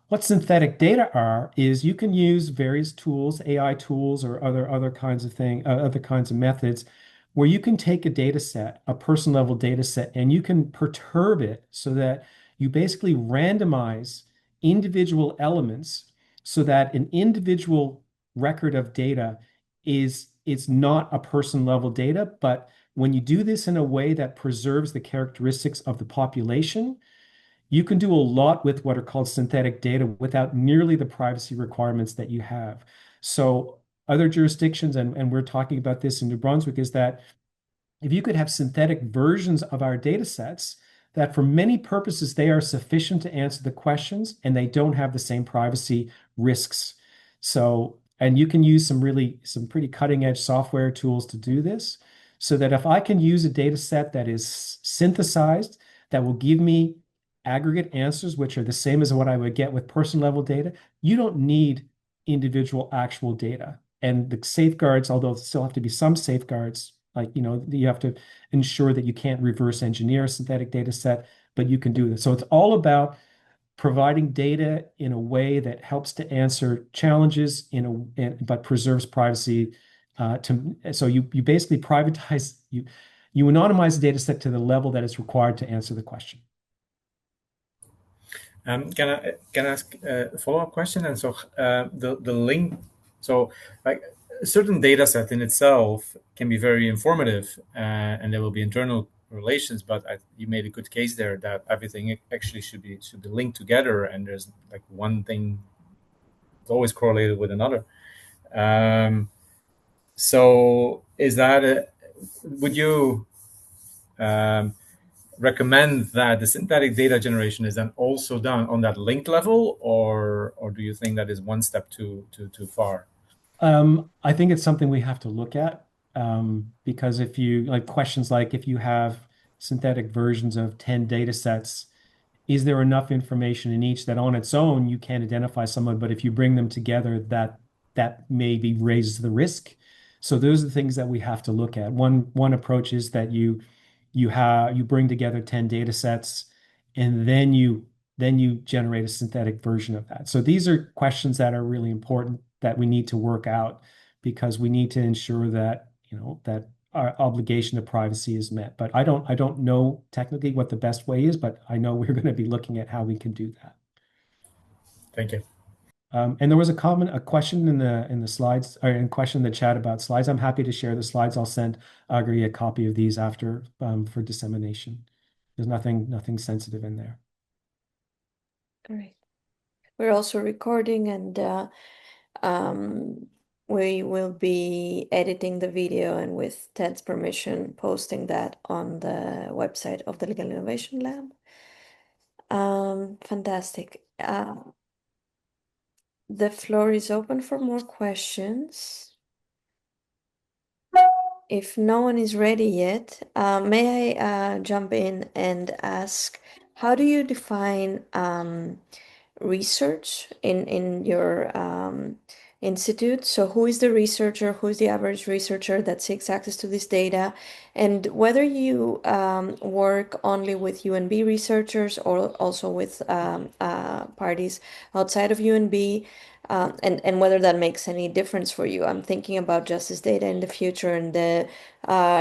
What synthetic data are is you can use various tools, AI tools, or other kinds of other kinds of methods, where you can take a data set, a person level data set, and you can perturb it so that you basically randomize individual elements so that an individual record of data is not a person level data, but when you do this in a way that preserves the characteristics of the population, you can do a lot with what are called synthetic data without nearly the privacy requirements that you have. So other jurisdictions, and we're talking about this in New Brunswick, is that if you could have synthetic versions of our data sets, that for many purposes, they are sufficient to answer the questions and they don't have the same privacy risks. So, and you can use some pretty cutting edge software tools to do this, so that if I can use a data set that is synthesized, that will give me aggregate answers, which are the same as what I would get with person level data, you don't need individual actual data. And the safeguards, although there still have to be some safeguards, like, you have to ensure that you can't reverse engineer a synthetic data set, but you can do this. So it's all about providing data in a way that helps to answer challenges but preserves privacy. So you basically privatize, you anonymize the data set to the level that is required to answer the question. Can I ask a follow-up question? And so the link, so like a certain data set in itself can be very informative, and there will be internal relations. But you made a good case there that everything actually should be linked together, and there's like one thing that's always correlated with another. So is that would you recommend that the synthetic data generation is then also done on that linked level, or do you think that is one step too far? I think it's something we have to look at, because if you like questions like if you have synthetic versions of 10 data sets, is there enough information in each that on its own you can't identify someone, but if you bring them together, that maybe raises the risk. So those are the things that we have to look at. One approach is that you bring together 10 data sets, and then you generate a synthetic version of that. So these are questions that are really important that we need to work out, because we need to ensure that that our obligation to privacy is met. But I don't know technically what the best way is, but I know we're going to be looking at how we can do that. Thank you. And there was a question in the slides, or in question in the chat about slides. I'm happy to share the slides. I'll send Agri a copy of these after for dissemination. There's nothing sensitive in there. Great. We're also recording, and we will be editing the video, and with Ted's permission, posting that on the website of the Legal Innovation Lab. Fantastic. The floor is open for more questions. If no one is ready yet, may I jump in and ask, how do you define research in your institute? So who is the researcher? Who is the average researcher that seeks access to this data? And whether you work only with UNB researchers or also with parties outside of UNB, and whether that makes any difference for you. I'm thinking about justice data in the future and the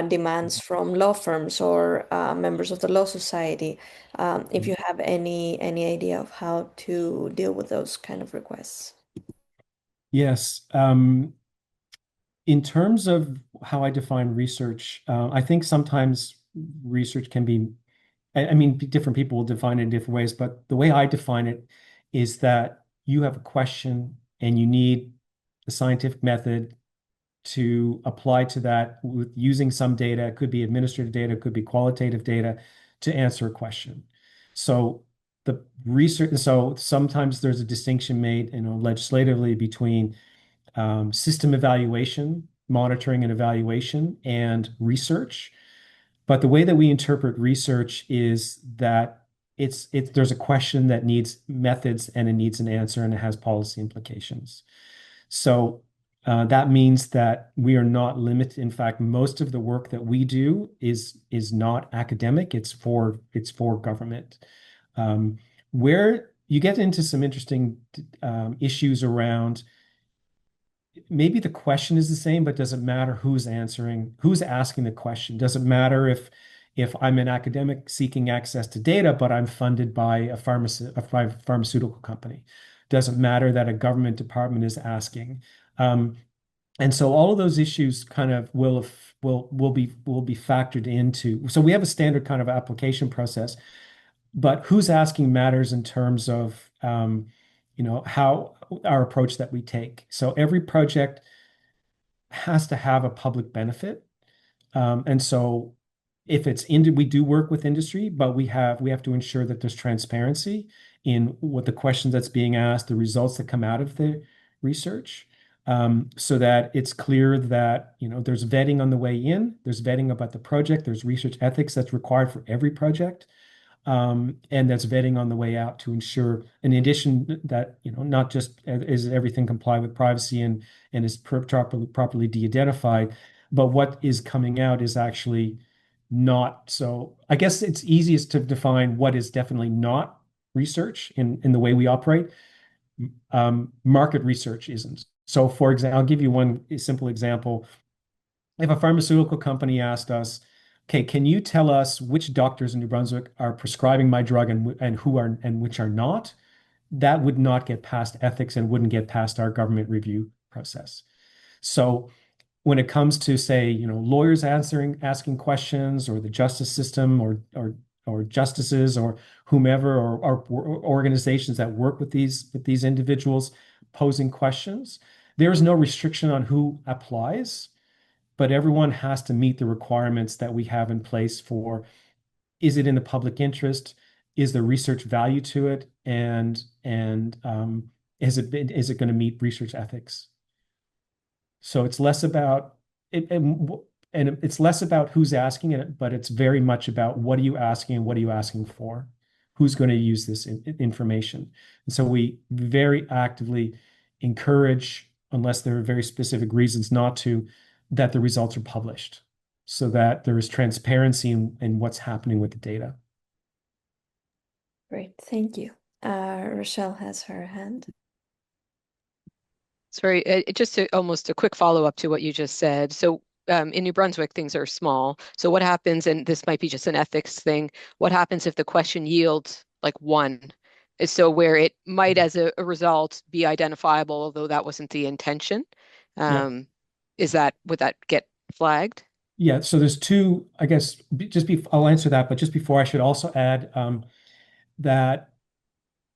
demands from law firms or members of the Law Society. If you have any idea of how to deal with those kind of requests. Yes. In terms of how I define research, I think sometimes research can be, I mean, different people will define it in different ways, but the way I define it is that you have a question and you need a scientific method to apply to that with using some data. It could be administrative data, it could be qualitative data, to answer a question. So the research, so sometimes there's a distinction made, legislatively between system evaluation, monitoring and evaluation, and research. But the way that we interpret research is that there's a question that needs methods and it needs an answer and it has policy implications. So that means that we are not limited. In fact, most of the work that we do is not academic. It's for government. Where you get into some interesting issues around maybe the question is the same, but does it matter who's asking the question? Does it matter if I'm an academic seeking access to data, but I'm funded by a pharmaceutical company? Does it matter that a government department is asking? And so all of those issues kind of will be factored into. So we have a standard kind of application process, but who's asking matters in terms of how our approach that we take. So every project has to have a public benefit. And so if we do work with industry, but we have to ensure that there's transparency in what the questions that's being asked, the results that come out of the research, so that it's clear that there's vetting on the way in, there's vetting about the project, there's research ethics that's required for every project. And that's vetting on the way out to ensure, in addition, that not just is everything comply with privacy and is properly de-identified, but what is coming out is actually not. So I guess it's easiest to define what is definitely not research in the way we operate. Market research isn't. So for example, I'll give you one simple example. If a pharmaceutical company asked us, okay, can you tell us which doctors in New Brunswick are prescribing my drug and who are and which are not? That would not get past ethics and wouldn't get past our government review process. So when it comes to, say, lawyers asking questions, or the justice system, or justices, or whomever, or organizations that work with these individuals posing questions, there is no restriction on who applies. But everyone has to meet the requirements that we have in place for, is it in the public interest? Is there research value to it? And is it going to meet research ethics? So it's less about it, and it's less about who's asking it, but it's very much about what are you asking and what are you asking for? Who's going to use this information? And so we very actively encourage, unless there are very specific reasons not to, that the results are published so that there is transparency in what's happening with the data. Great, thank you. Rochelle has her hand. It's very just almost a quick follow-up to what you just said. So in New Brunswick, things are small. So what happens, and this might be just an ethics thing, what happens if the question yields like 1? So where it might, as a result, be identifiable, although that wasn't the intention. Yeah. Would that get flagged? Yeah, so there's two, I guess, I'll answer that, but just before, I should also add that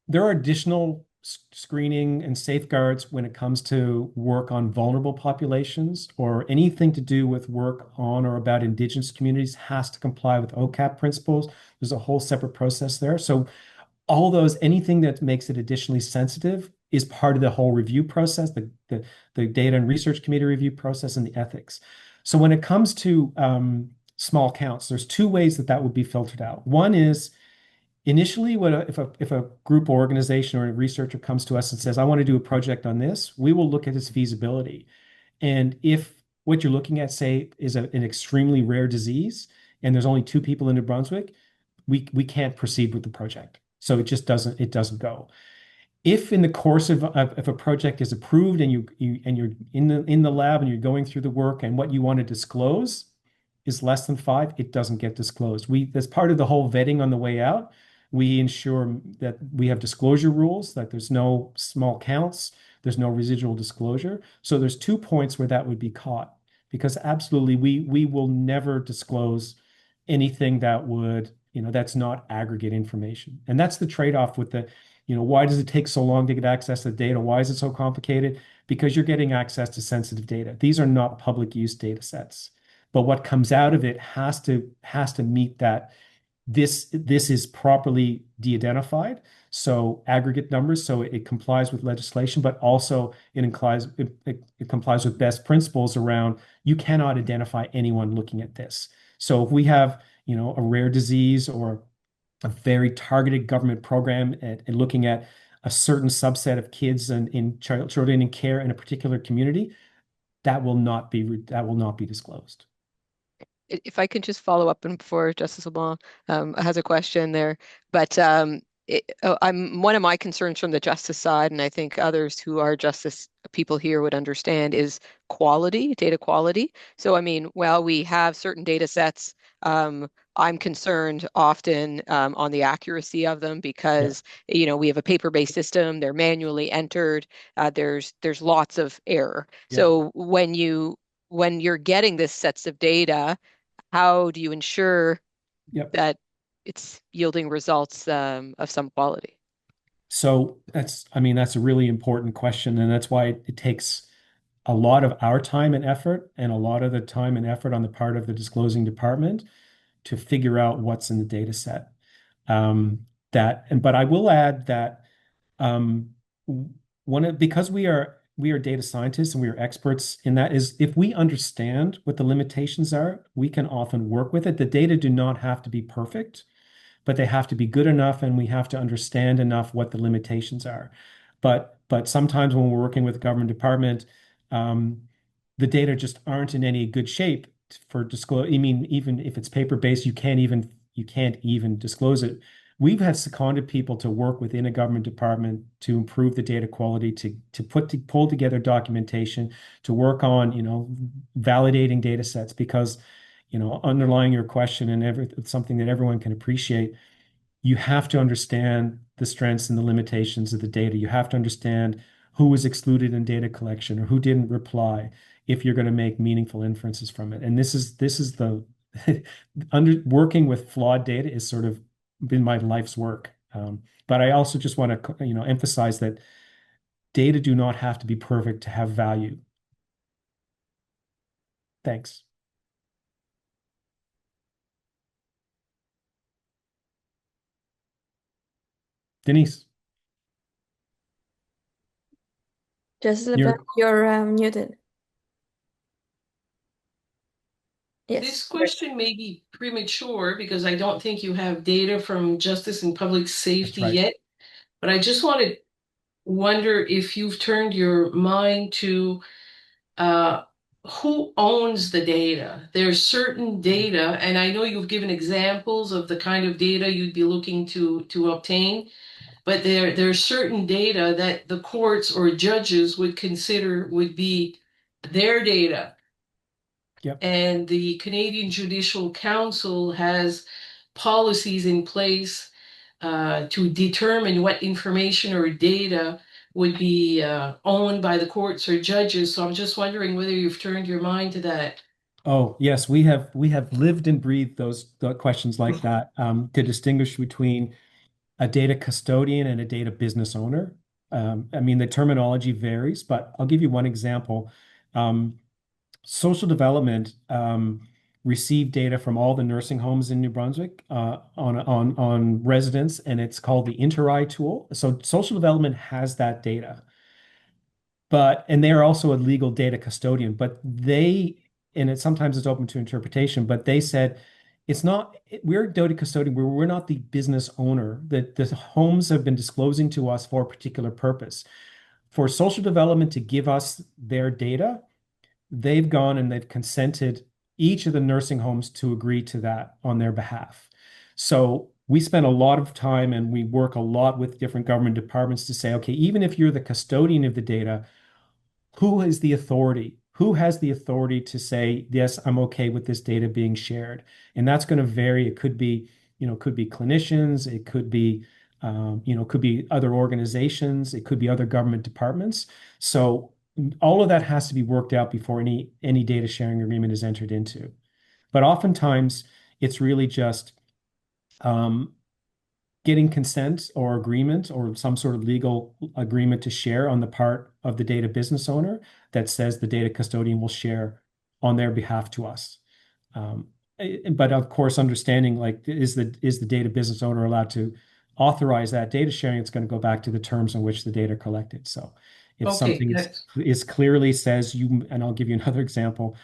there are additional screening and safeguards when it comes to work on vulnerable populations, or anything to do with work on or about Indigenous communities has to comply with OCAP principles. There's a whole separate process there. So all those, anything that makes it additionally sensitive is part of the whole review process, the data and research committee review process, and the ethics. So when it comes to small counts, there's two ways that would be filtered out. One is initially, if a group or organization or a researcher comes to us and says, I want to do a project on this, we will look at its feasibility. And if what you're looking at, say, is an extremely rare disease, and there's only 2 people in New Brunswick, we can't proceed with the project. So it just doesn't go. If in the course of if a project is approved and you're in the lab and you're going through the work, and what you want to disclose is less than 5, it doesn't get disclosed. As part of the whole vetting on the way out, we ensure that we have disclosure rules, that there's no small counts, there's no residual disclosure. So there's 2 points where that would be caught, because absolutely we will never disclose anything that would, that's not aggregate information. And that's the trade-off with the, why does it take so long to get access to data? Why is it so complicated? Because you're getting access to sensitive data. These are not public use data sets. But what comes out of it has to meet that this is properly de-identified, so aggregate numbers, so it complies with legislation, but also it complies with best principles around you cannot identify anyone looking at this. So if we have, a rare disease or a very targeted government program at looking at a certain subset of kids and in children in care in a particular community, that will not be disclosed. If I can just follow up and before Justice LeBlanc has a question there, but one of my concerns from the justice side, and I think others who are justice people here would understand, is quality, data quality. So, I mean, while we have certain data sets, I'm concerned often on the accuracy of them because, we have a paper-based system, they're manually entered, there's lots of error. Yeah. So when you're getting this sets of data, how do you ensure that it's yielding results of some quality? So that's a really important question, and that's why it takes a lot of our time and effort and a lot of the time and effort on the part of the disclosing department to figure out what's in the data set. But I will add that because we are data scientists and we are experts in that, is if we understand what the limitations are, we can often work with it. The data do not have to be perfect, but they have to be good enough, and we have to understand enough what the limitations are. But sometimes when we're working with the government department, the data just aren't in any good shape for disclose. I mean, even if it's paper-based, you can't even disclose it. We've had seconded people to work within a government department to improve the data quality, to pull together documentation, to work on, validating data sets, because, underlying your question and something that everyone can appreciate, you have to understand the strengths and the limitations of the data. You have to understand who was excluded in data collection or who didn't reply if you're going to make meaningful inferences from it. And this is the working with flawed data is sort of been my life's work. But I also just want to, emphasize that data do not have to be perfect to have value. Thanks. Denise. Justice LeBlanc, you're muted. This Yes. question may be premature because I don't think you have data from Justice and Public Safety right. yet, but I just want to wonder if you've turned your mind to who owns the data. There's certain data, and I know you've given examples of the kind of data you'd be looking to obtain, but there's certain data that the courts or judges would consider would be their data. Yep. And the Canadian Judicial Council has policies in place to determine what information or data would be owned by the courts or judges. So I'm just wondering whether you've turned your mind to that. Oh, yes, we have lived and breathed those questions like that, to distinguish between a data custodian and a data business owner. I mean, the terminology varies, but I'll give you one example. Social development received data from all the nursing homes in New Brunswick on residents, and it's called the InterEye tool. So social development has that data, and they are also a legal data custodian. Sometimes it's open to interpretation, but they said we're a data custodian, we're not the business owner. That the homes have been disclosing to us for a particular purpose. For social development to give us their data, they've gone and they've consented each of the nursing homes to agree to that on their behalf. So we spend a lot of time and we work a lot with different government departments to say, okay, even if you're the custodian of the data, who is the authority? Who has the authority to say, yes, I'm okay with this data being shared? And that's going to vary. It could be, could be clinicians, it could be, could be other organizations, it could be other government departments. So all of that has to be worked out before any data sharing agreement is entered into. But oftentimes it's really just getting consent or agreement or some sort of legal agreement to share on the part of the data business owner that says the data custodian will share on their behalf to us. but of course, understanding like is the data business owner allowed to authorize that data sharing? It's going to go back to the terms in which the data are collected. So if Okay, something yes. is clearly says you, and I'll give you another example.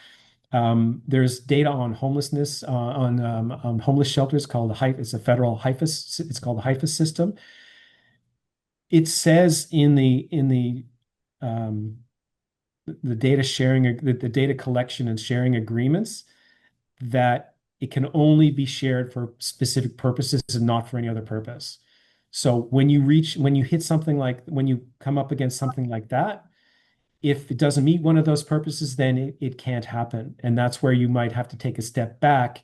There's data on homelessness on homeless shelters called the HIFAS. It's a federal HIFAS. It's called the HIFAS system. It says in the data sharing, the data collection and sharing agreements that it can only be shared for specific purposes and not for any other purpose. So when you hit something like, when you come up against something like that, if it doesn't meet one of those purposes, then it can't happen. And that's where you might have to take a step back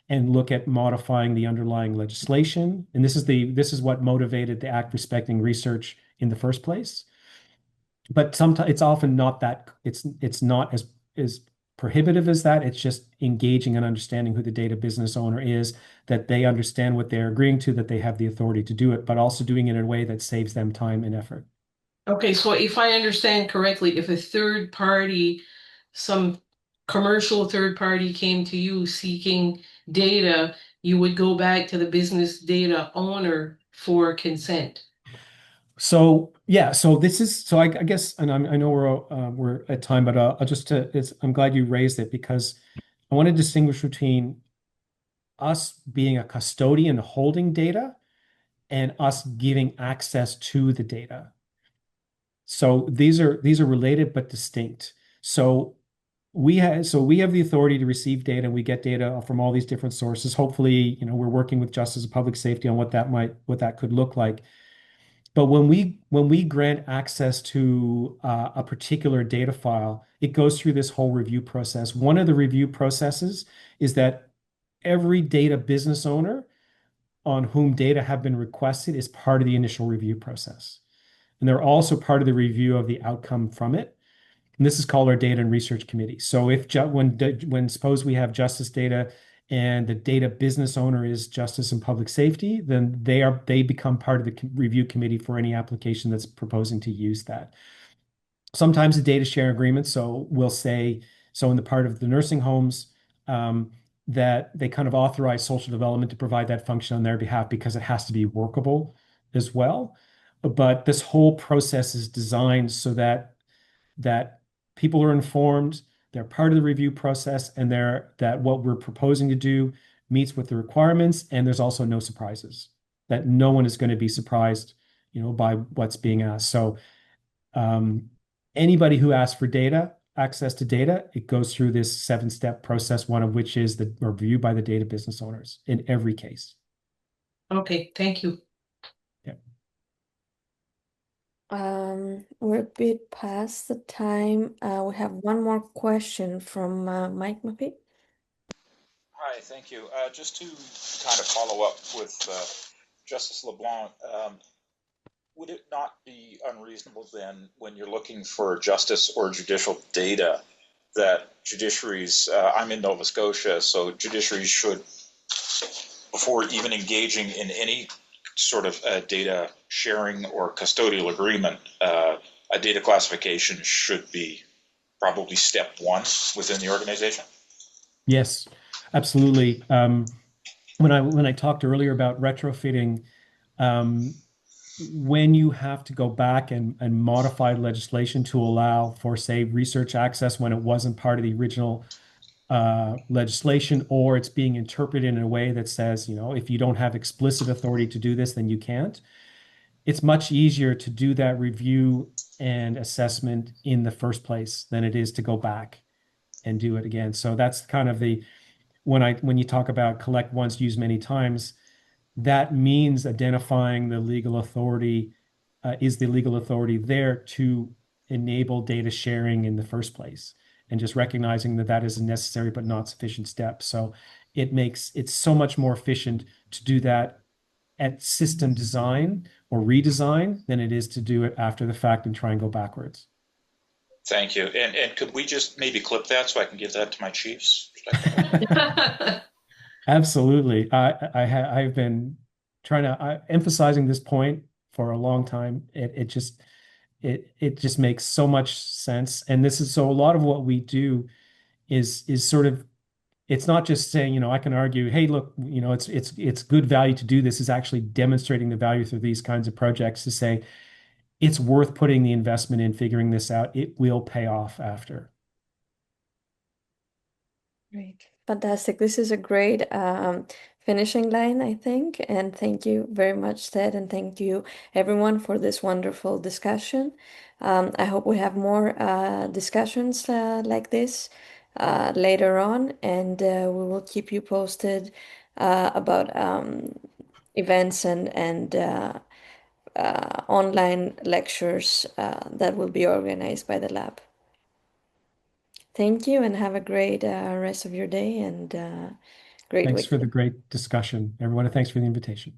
and look at modifying the underlying legislation. And this is what motivated the Act Respecting Research in the first place. But sometimes it's often not that it's not as prohibitive as that. It's just engaging and understanding who the data business owner is, that they understand what they're agreeing to, that they have the authority to do it, but also doing it in a way that saves them time and effort. Okay, so if I understand correctly, if a third party, some commercial third party came to you seeking data, you would go back to the business data owner for consent. So yeah, I guess, and I know we're at time, but I'll just I'm glad you raised it because I want to distinguish between us being a custodian holding data and us giving access to the data. So these are related but distinct. So we have the authority to receive data, and we get data from all these different sources. Hopefully, we're working with Justice and Public Safety on what that could look like. But when we grant access to a particular data file, it goes through this whole review process. One of the review processes is that every data business owner on whom data have been requested is part of the initial review process. And they're also part of the review of the outcome from it. And this is called our data and research committee. So when suppose we have justice data and the data business owner is justice and public safety, then they become part of the review committee for any application that's proposing to use that. Sometimes the data share agreement, so we'll say, so in the part of the nursing homes, that they kind of authorize social development to provide that function on their behalf because it has to be workable as well. But this whole process is designed so that people are informed, they're part of the review process, and that what we're proposing to do meets with the requirements, and there's also no surprises, that no one is going to be surprised, by what's being asked. So anybody who asks for access to data, it goes through this 7-step process, one of which is the review by the data business owners in every case. Okay, thank you. We're a bit past the time. We have one more question from Mike Mappy. Hi, thank you. Just to kind of follow up with Justice LeBlanc, would it not be unreasonable then, when you're looking for justice or judicial data, that judiciaries, I'm in Nova Scotia, so judiciaries should, before even engaging in any sort of data sharing or custodial agreement, a data classification should be probably step one within the organization? Yes, absolutely. When I talked earlier about retrofitting, when you have to go back and modify legislation to allow for, say, research access when it wasn't part of the original legislation, or it's being interpreted in a way that says, if you don't have explicit authority to do this, then you can't. It's much easier to do that review and assessment in the first place than it is to go back and do it again. So that's kind of when you talk about collect once, use many times, that means identifying the legal authority, is the legal authority there to enable data sharing in the first place, and just recognizing that is a necessary but not sufficient step. So it's so much more efficient to do that at system design or redesign than it is to do it after the fact and try and go backwards. Thank you. And could we just maybe clip that so I can give that to my chiefs? Absolutely. I've been emphasizing this point for a long time. It just makes so much sense. And so a lot of what we do is sort of it's not just saying, I can argue, hey, look, it's good value to do this, is actually demonstrating the value through these kinds of projects to say it's worth putting the investment in figuring this out. It will pay off after. Great. Fantastic. This is a great finishing line, I think. And thank you very much, Ted. And thank you, everyone, for this wonderful discussion. I hope we have more discussions like this later on. And we will keep you posted about events and online lectures that will be organized by the lab. Thank you and have a great rest of your day and great Thanks week. for the great discussion, everyone, and thanks for the invitation.